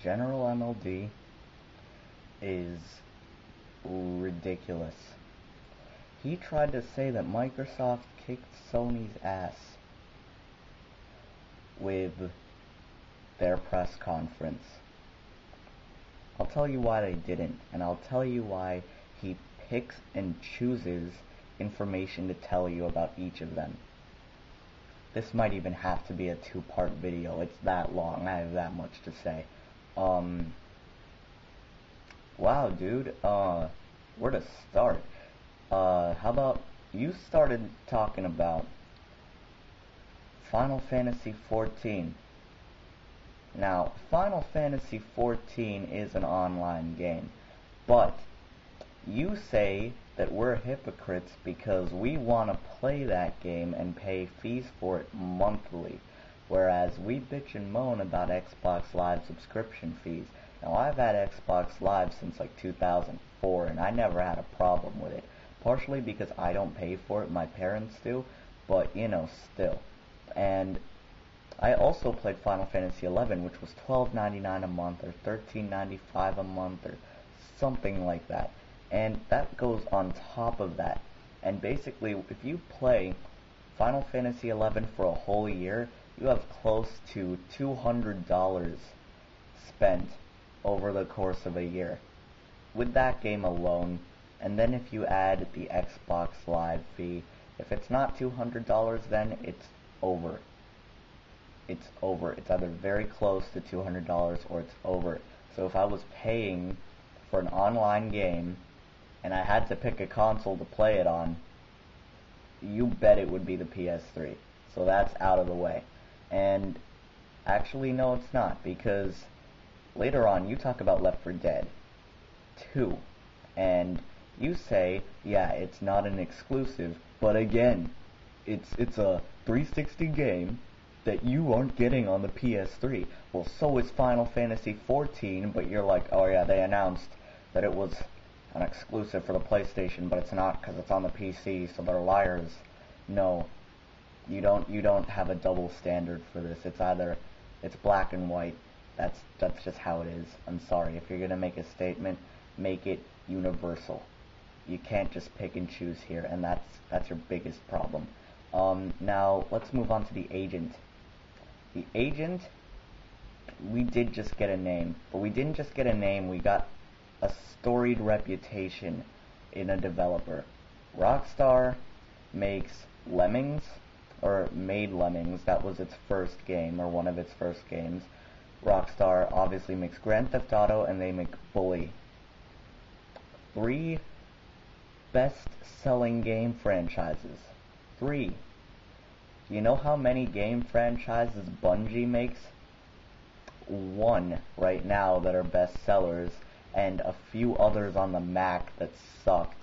GeneralMLD is ridiculous. He tried to say that Microsoft kicked Sony's ass with their press conference. I'll tell you why they didn't, and I'll tell you why he picks and chooses information to tell you about each of them. This might even have to be a two-part video. It's that long. I have that much to say. Wow, dude. Where to start? How about you started talking about Final Fantasy XIV. Now, Final Fantasy XIV is an online game, but you say that we're hypocrites because we want to play that game and pay fees for it monthly, whereas we bitch and moan about Xbox Live subscription fees. Now, I've had Xbox Live since like 2004, and I never had a problem with it, partially because I don't pay for it, my parents do, but, you know, still. And I also played Final Fantasy XI, which was $12.99 a month, or $13.95 a month, or something like that. And that goes on top of that. And basically, if you play Final Fantasy XI for a whole year, you have close to $200 spent over the course of a year with that game alone. And then if you add the Xbox Live fee, if it's not $200, then it's over. It's over. It's either very close to $200 or it's over. So if I was paying for an online game and I had to pick a console to play it on, you bet it would be the PS3. So that's out of the way. And actually, no, it's not, because later on you talk about Left 4 Dead 2, and you say, yeah, it's not an exclusive, but again, it's a 360 game that you aren't getting on the PS3. Well, so is Final Fantasy XIV, but you're like, oh yeah, they announced that it was an exclusive for the PlayStation, but it's not because it's on the PC, so they're liars. No, you don't have a double standard for this. It's either it's black and white. That's just how it is. I'm sorry. If you're gonna make a statement, make it universal. You can't just pick and choose here, and that's your biggest problem. Now let's move on to the agent. The agent, we did just get a name, but we didn't just get a name. We got a storied reputation in a developer. Rockstar makes Lemmings, or made Lemmings. That was its first game, or one of its first games. Rockstar obviously makes Grand Theft Auto, and they make Bully. 3 best-selling game franchises. 3. Do you know how many game franchises Bungie makes? 1 right now that are bestsellers, and a few others on the Mac that sucked.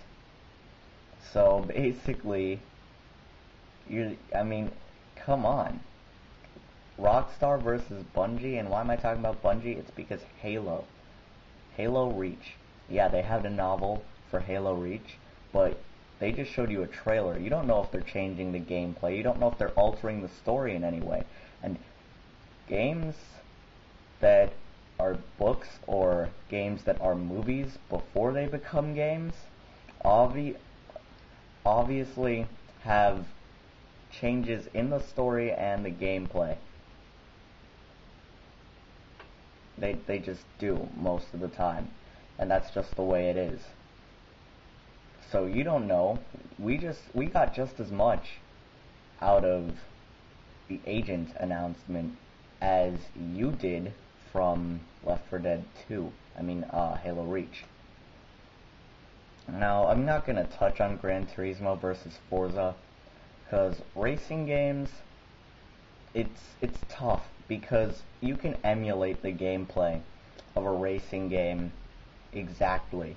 So basically, I mean, come on. Rockstar versus Bungie, and why am I talking about Bungie? It's because Halo Reach. Yeah, they had a novel for Halo Reach, but they just showed you a trailer. You don't know if they're changing the gameplay. You don't know if they're altering the story in any way. And games that are books or games that are movies before they become games obviously have changes in the story and the gameplay. They just do most of the time, and that's just the way it is. So you don't know. We got just as much out of the agent announcement as you did from Left 4 Dead 2. I mean, Halo Reach. Now, I'm not gonna touch on Gran Turismo versus Forza, because racing games, it's tough, because you can emulate the gameplay of a racing game exactly,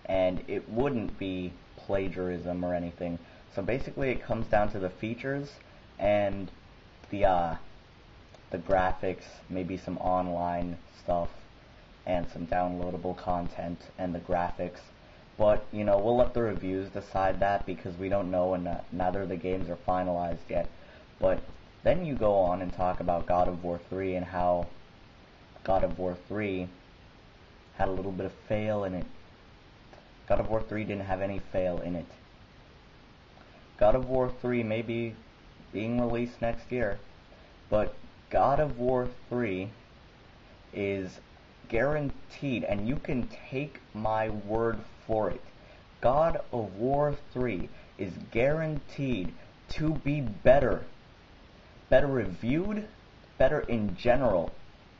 and it wouldn't be plagiarism or anything. So basically it comes down to the features and the graphics, maybe some online stuff and some downloadable content and the graphics. But, you know, we'll let the reviews decide that, because we don't know, and neither of the games are finalized yet. But then you go on and talk about God of War 3 and how God of War 3 had a little bit of fail in it. God of War 3 didn't have any fail in it. God of War 3 may be being released next year, but God of War 3 is guaranteed, and you can take my word for it. God of War 3 is guaranteed to be better reviewed, better in general,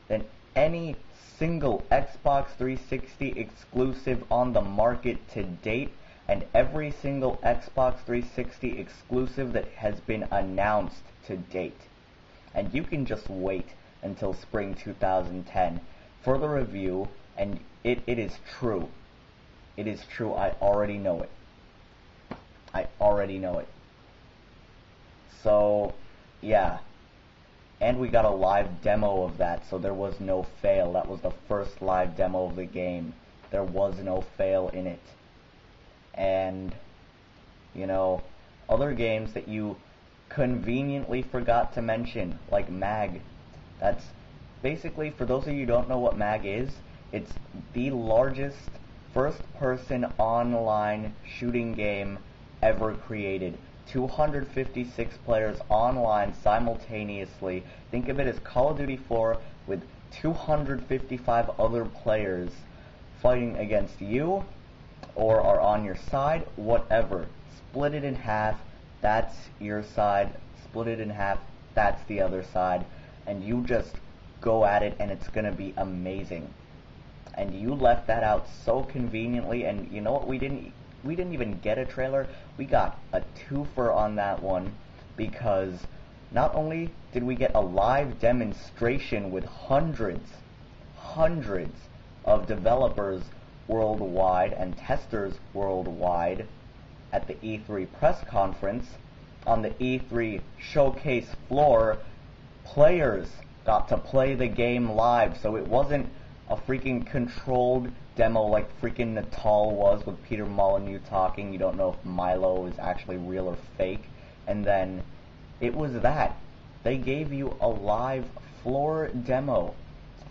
than any single Xbox 360 exclusive on the market to date, and every single Xbox 360 exclusive that has been announced to date. And you can just wait until spring 2010 for the review, and it is true. It is true. I already know it. I already know it. So, yeah. And we got a live demo of that, so there was no fail. That was the first live demo of the game. There was no fail in it. And, you know, other games that you conveniently forgot to mention, like MAG. That's basically, for those of you who don't know what MAG is, it's the largest first-person online shooting game ever created. 256 players online simultaneously. Think of it as Call of Duty 4 with 255 other players fighting against you or are on your side, whatever. Split it in half, that's your side. Split it in half, that's the other side. And you just go at it, and it's gonna be amazing. And you left that out so conveniently, and you know what, we didn't even get a trailer. We got a twofer on that one, because not only did we get a live demonstration with hundreds of developers worldwide and testers worldwide at the E3 press conference, on the E3 showcase floor, players got to play the game live, so it wasn't a freaking controlled demo like freaking Natal was with Peter Molyneux talking. You don't know if Milo is actually real or fake. And then it was that. They gave you a live floor demo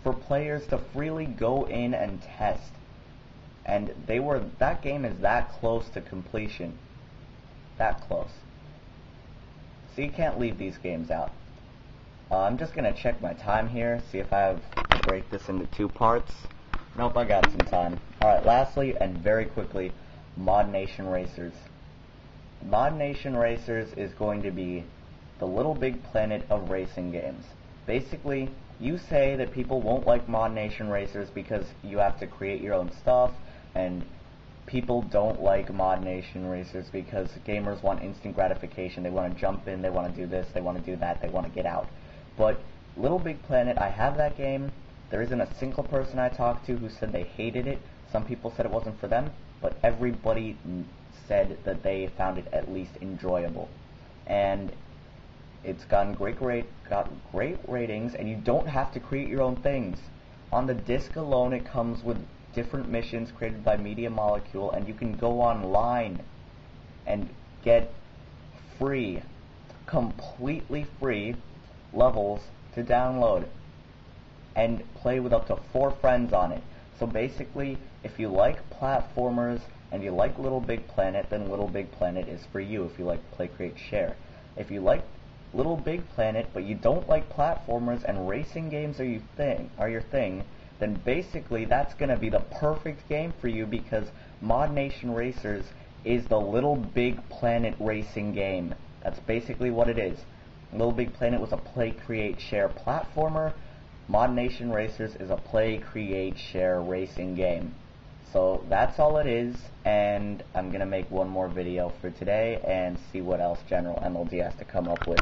for players to freely go in and test. And that game is that close to completion. That close. So you can't leave these games out. I'm just going to check my time here, see if I have to break this into two parts. Nope, I got some time. Alright, lastly, and very quickly, Mod Nation Racers. Mod Nation Racers is going to be the Little Big Planet of racing games. Basically, you say that people won't like Mod Nation Racers because you have to create your own stuff, and people don't like Mod Nation Racers because gamers want instant gratification. They want to jump in, they want to do this, they want to do that, they want to get out. But Little Big Planet, I have that game. There isn't a single person I talked to who said they hated it. Some people said it wasn't for them, but everybody said that they found it at least enjoyable. And it's got great ratings, and you don't have to create your own things. On the disc alone, it comes with different missions created by Media Molecule, and you can go online and get free, completely free levels to download and play with up to 4 friends on it. So basically, if you like platformers and you like Little Big Planet, then Little Big Planet is for you if you like Play, Create, Share. If you like Little Big Planet but you don't like platformers and racing games are your thing, then basically that's going to be the perfect game for you, because Mod Nation Racers is the Little Big Planet racing game. That's basically what it is. Little Big Planet was a Play, Create, Share platformer. Mod Nation Racers is a Play, Create, Share racing game. So that's all it is, and I'm going to make one more video for today and see what else GeneralMLD has to come up with.